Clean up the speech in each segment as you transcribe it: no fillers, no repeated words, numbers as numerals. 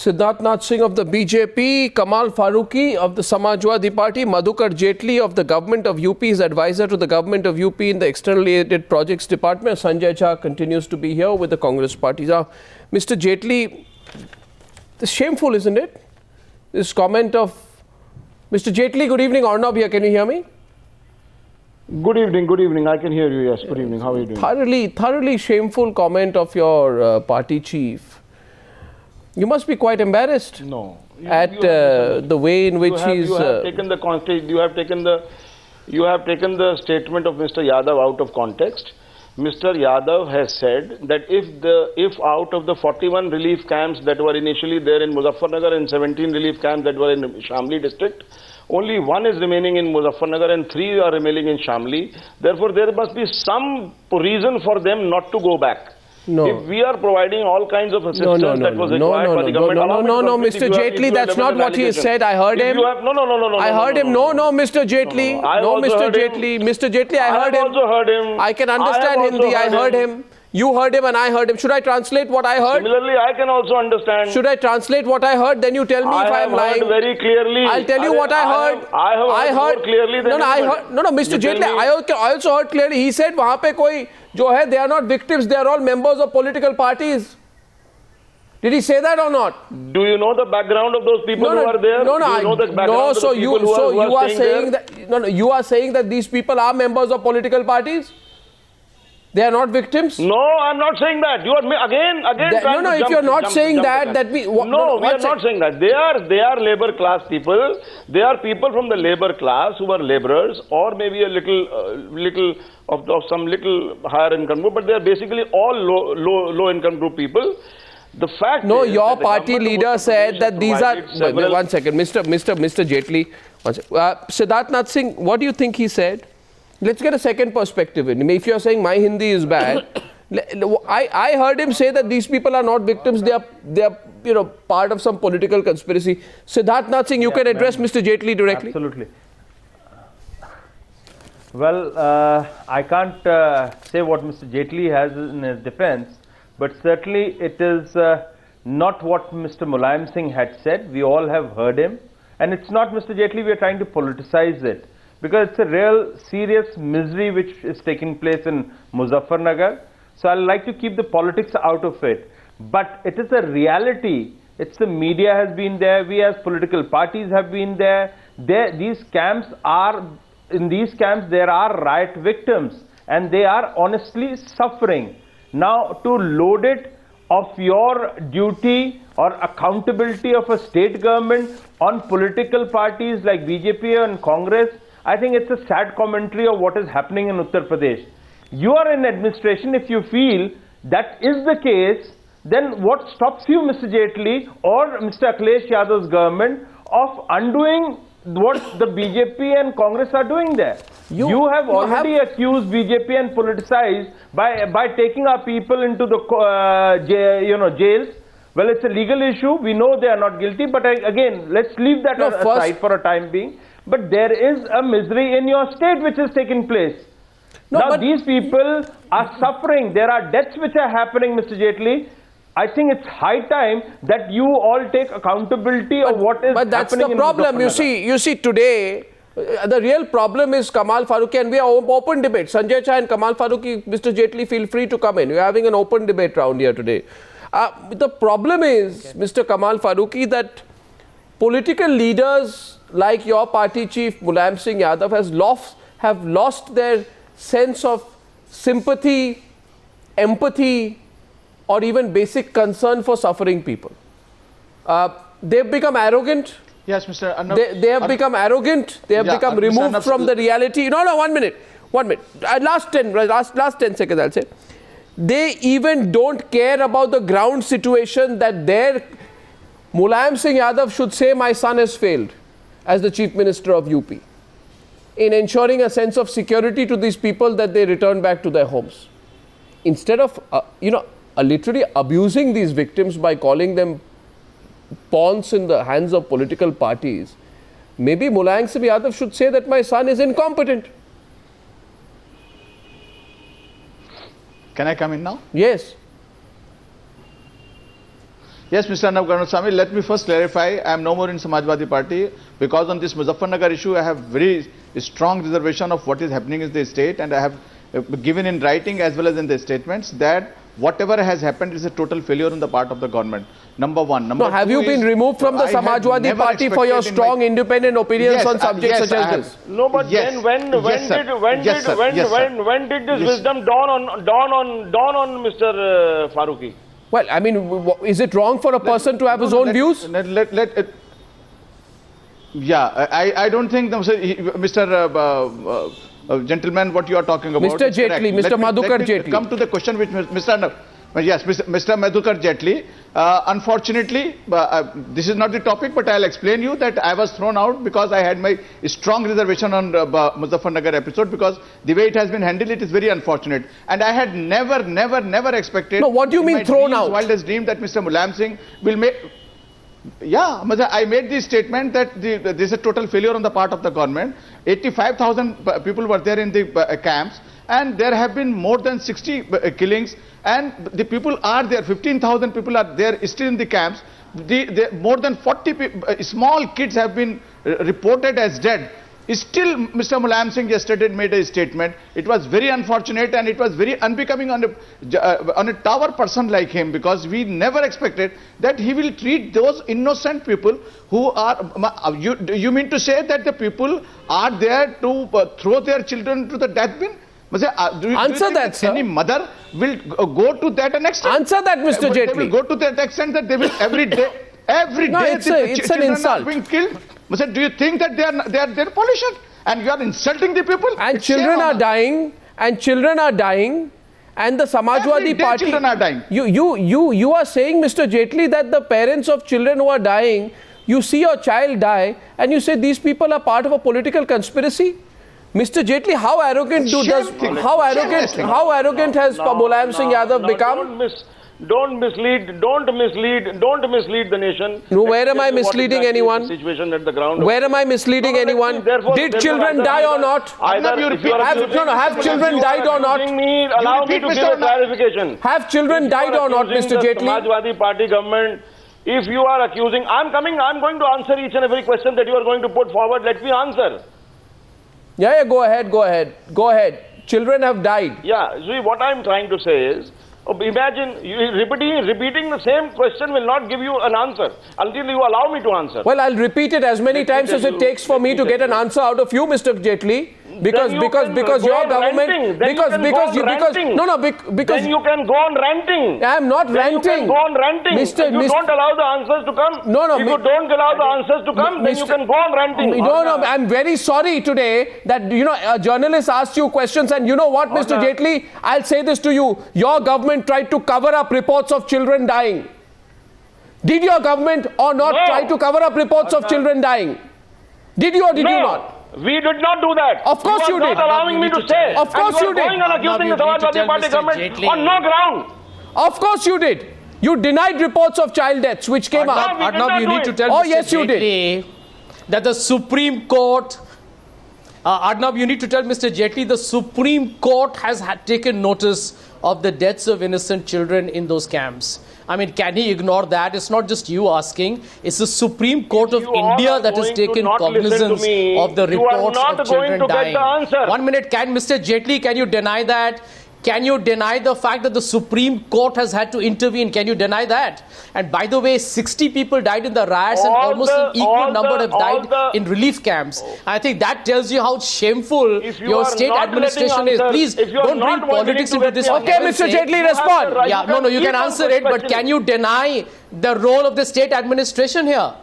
Siddharth Nath Singh of the BJP, Kamal Faruqui of the Samajwadi Party, Madhukar Jaitley of the Govt of UP is advisor to the Govt of UP in the Externally Aided Projects Department. Sanjay Jha continues to be here with the Congress party. Now, Mr. Jaitley, it's shameful, isn't it? This comment of Mr. Jaitley. Good evening, Arnab here. Can you hear me? Good evening. I can hear you, yes. Good evening. How are you doing? Thoroughly shameful comment of your party chief. You must be quite embarrassed. No. At the way in which he's... You have taken the statement of Mr. Yadav out of context. Mr. Yadav has said that if out of the 41 relief camps that were initially there in Muzaffarnagar and 17 relief camps that were in Shamli district, only one is remaining in Muzaffarnagar and 3 are remaining in Shamli. Therefore, there must be some reason for them not to go back. No. If we are providing all kinds of assistance that was required by the government... No, Mr. Jaitley, that's not what he said. I heard him. I heard him. No, Mr. Jaitley. No, Mr. Jaitley. Mr. Jaitley, I heard him. I also heard him. I can understand Hindi. I heard him. You heard him and I heard him. Should I translate what I heard? Similarly, I can also understand. Should I translate what I heard? Then you tell me if I am lying. I heard very clearly. I'll tell you what I heard. I have heard more clearly than No, Mr. Jaitley, I also heard clearly. He said, वहाँ पे कोई जो है, they are not victims. They are all members of political parties. Did he say that or not? Do you know the background of those people who are there? You are saying that these people are members of political parties? They are not victims? No, I'm not saying that. You are again if you're not saying that, we are not saying that. They are labor class people. They are people from the labor class who are laborers or maybe a little of some little higher income group, but they are basically all low income group people. The fact is your party leader said that these are... One second, Mr. Jaitley. Siddharth Nath Singh, what do you think he said? Let's get a second perspective in. If you're saying my Hindi is bad, I heard him say that these people are not victims. They are part of some political conspiracy. Siddharth Nath Singh, you can address Mr. Jaitley directly. Absolutely. Well, I can't say what Mr. Jaitley has in his defense, but certainly it is not what Mr. Mulayam Singh had said. We all have heard him, and it's not Mr. Jaitley. We are trying to politicize it, because it's a real serious misery which is taking place in Muzaffarnagar. So I'd like to keep the politics out of it. But it is a reality. It's the media has been there. We as political parties have been there. In these camps there are riot victims and they are honestly suffering. Now to load it of your duty or accountability of a state government on political parties like BJP and Congress, I think it's a sad commentary of what is happening in Uttar Pradesh. You are in administration. If you feel that is the case, then what stops you, Mr. Jaitley or Mr. Akhilesh Yadav's government, of undoing what the BJP and Congress are doing there? You have already accused BJP and politicized by taking our people into the jails. Well, it's a legal issue. We know they are not guilty, but again, let's leave that aside for a time being. But there is a misery in your state which is taking place. Now these people are suffering. There are deaths which are happening, Mr. Jaitley. I think it's high time that you all take accountability of what is happening. But that's the problem. You see, today, the real problem is Kamal Faruqui, and we are open debate. Sanjay Jha and Kamal Faruqui, Mr. Jaitley, feel free to come in. We are having an open debate round here today. The problem is, Mr. Kamal Faruqui, that political leaders like your party chief Mulayam Singh Yadav have lost their sense of sympathy, empathy, or even basic concern for suffering people. They've become arrogant. Yes, Mr. Arnab. They have become arrogant. They have become removed from the reality. No, 1 minute. 1 minute. Last 10 seconds, I'll say. They even don't care about the ground situation that their Mulayam Singh Yadav should say, my son has failed as the Chief Minister of UP in ensuring a sense of security to these people that they return back to their homes. Instead of, literally abusing these victims by calling them pawns in the hands of political parties, maybe Mulayam Singh Yadav should say that my son is incompetent. Can I come in now? Yes. Yes, Mr. Arnab Goswami, let me first clarify, I am no more in Samajwadi Party because on this Muzaffarnagar issue, I have very strong reservation of what is happening in the state, and I have given in writing as well as in the statements that whatever has happened is a total failure on the part of the government. Number one. Number have two you been removed from the Samajwadi Party for your strong independent opinions on subjects such as this? No, but then when did this wisdom dawn on Mr. Faruqui? Well, I mean, is it wrong for a person to have his own views? I don't think, Mr. Gentleman, what you are talking about. Mr. Jaitley, Mr. Madhukar Jaitley. Come to the question which Mr. Arnab. Yes, Mr. Madhukar Jaitley. Unfortunately, this is not the topic, but I'll explain you that I was thrown out because I had my strong reservation on Muzaffarnagar episode, because the way it has been handled, it is very unfortunate. And I had never expected. No, what do you mean thrown out? Wildest dream that Mr. Mulayam Singh will make. Yeah, I made the statement that there is a total failure on the part of the government. 85,000 people were there in the camps, and there have been more than 60 killings, and the people are there, 15,000 people are there still in the camps. More than 40 small kids have been reported as dead. Still, Mr. Mulayam Singh yesterday made a statement. It was very unfortunate, and it was very unbecoming on a tower person like him, because we never expected that he will treat those innocent people who are. You mean to say that the people are there to throw their children to the death bin? Answer that, sir. Any mother will go to that extent? Answer that, Mr. Jaitley. They will go to that extent that they will every day it's an insult. Are being killed. Do you think that they are pollution, and you are insulting the people? And children are dying, and the Samajwadi Party. Children are dying. You are saying, Mr. Jaitley, that the parents of children who are dying, you see your child die, and you say these people are part of a political conspiracy. Mr. Jaitley, how arrogant has Mulayam Singh Yadav become? Don't mislead the nation. No, where am I misleading anyone? Situation at the ground. Where am I misleading anyone? Did children die or not? Have children died or not? Allow me to give a clarification. Have children died or not, Mr. Jaitley? Samajwadi Party government, if you are accusing, I'm going to answer each and every question that you are going to put forward. Let me answer. Yeah, go ahead. Children have died. Yeah, see, what I'm trying to say is, imagine repeating the same question will not give you an answer until you allow me to answer. Well, I'll repeat it as many times as it takes for me to get an answer out of you, Mr. Jaitley. Because your government, then you can go on ranting. I am not ranting. You can go on ranting. If you don't allow the answers to come, if you don't allow the answers to come, then you can go on ranting. No, I'm very sorry today that a journalist asked you questions, and you know what, Mr. Jaitley, I'll say this to you. Your government tried to cover up reports of children dying. Did your government or not try to cover up reports of children dying? Did you or did you not? We did not do that. Of course you did. Not allowing me to say. Of course you did. Going on accusing the Samajwadi Party government on no ground. Of course you did. You denied reports of child deaths which came out. Arnab, you need to tell Mr. Yes, you did. That the Supreme Court, Arnab, you need to tell Mr. Jaitley the Supreme Court has taken notice of the deaths of innocent children in those camps. I mean, can he ignore that? It's not just you asking. It's the Supreme Court of India that has taken cognizance of the reports of children dying. 1 minute. Mr. Jaitley, can you deny that? Can you deny the fact that the Supreme Court has had to intervene? Can you deny that? And by the way, 60 people died in the riots and almost an equal number have died in relief camps. I think that tells you how shameful your state administration is. Please don't bring politics into this. Okay, Mr. Jaitley, respond. Yeah, no, you can answer it, but can you deny the role of the state administration here?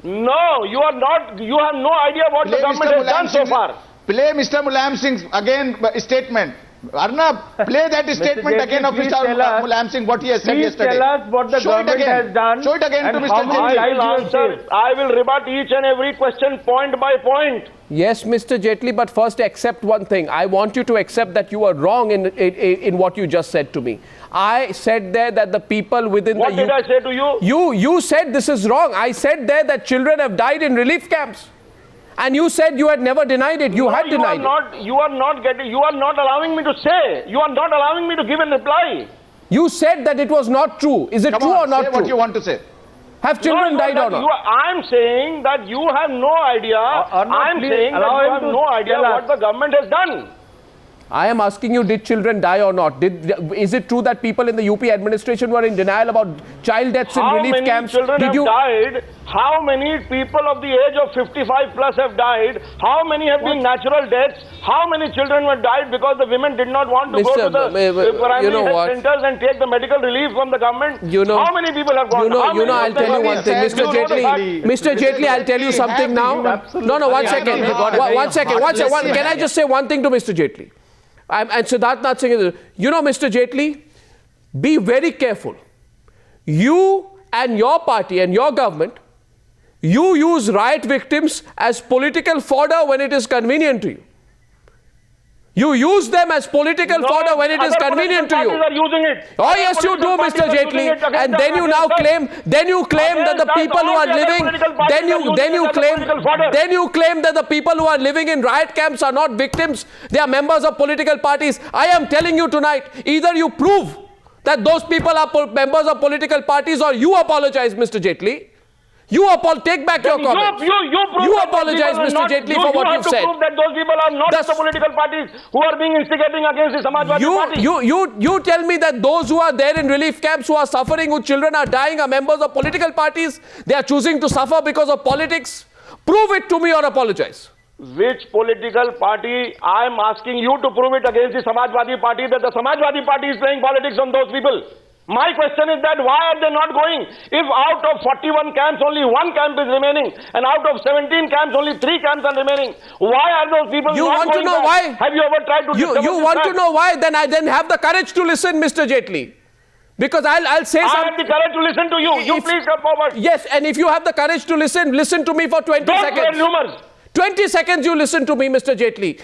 No, you are not. You have no idea what the government has done so far. Play Mr. Mulayam Singh's statement. Arnab, play that statement again of Mr. Mulayam Singh, what he has said yesterday. Tell us what the government has done. Show it again to Mr. Jaitley. I will rebut each and every question point by point. Yes, Mr. Jaitley, but first accept one thing. I want you to accept that you are wrong in what you just said to me. I said there that the people within what did I say to you? You said this is wrong. I said there that children have died in relief camps. And you said you had never denied it. You had denied it. You are not allowing me to say. You are not allowing me to give a reply. You said that it was not true. Is it Come true on, or not say true? what you want to say. Have children died or not? I'm saying that you have no idea. I'm saying that you have no idea what the government has done. I am asking you, did children die or not? Is it true that people in the UP administration were in denial about child deaths in relief camps? How many children have died? How many people of the age of 55 plus have died? How many have been natural deaths? How many children were died because the women did not want to go to the primary health centers and take the medical relief from the government? How many people have gone? I'll tell you one thing, Mr. Jaitley, I'll tell you something now. No, 1 second. 1 second. Can I just say one thing to Mr. Jaitley? And Siddharth Nath Singh, Mr. Jaitley, be very careful. You and your party and your government, you use riot victims as political fodder when it is convenient to you. You use them as political fodder when it is convenient to you. Are using it. Oh yes, you do, Mr. Jaitley. And then you now claim, that the people who are living, then you claim that the people who are living in riot camps are not victims. They are members of political parties. I am telling you tonight, either you prove that those people are members of political parties or you apologize, Mr. Jaitley. Take back your comments. You apologize, Mr. Jaitley, for what you've said. You have to prove that those people are not the political parties who are being instigating against the Samajwadi Party. You tell me that those who are there in relief camps, who are suffering, whose children are dying, are members of political parties. They are choosing to suffer because of politics. Prove it to me or apologize. Which political party? I am asking you to prove it against the Samajwadi Party that the Samajwadi Party is playing politics on those people. My question is that why are they not going? If out of 41 camps only 1 camp is remaining and out of 17 camps only 3 camps are remaining, why are those people not going? You want to know why? Have you ever tried to You want to know why? Then have the courage to listen, Mr. Jaitley. Because I'll say something. I have the courage to listen to you. You please come forward. Yes, and if you have the courage to listen to me for 20 seconds. Don't spread rumors. 20 seconds you listen to me, Mr. Jaitley.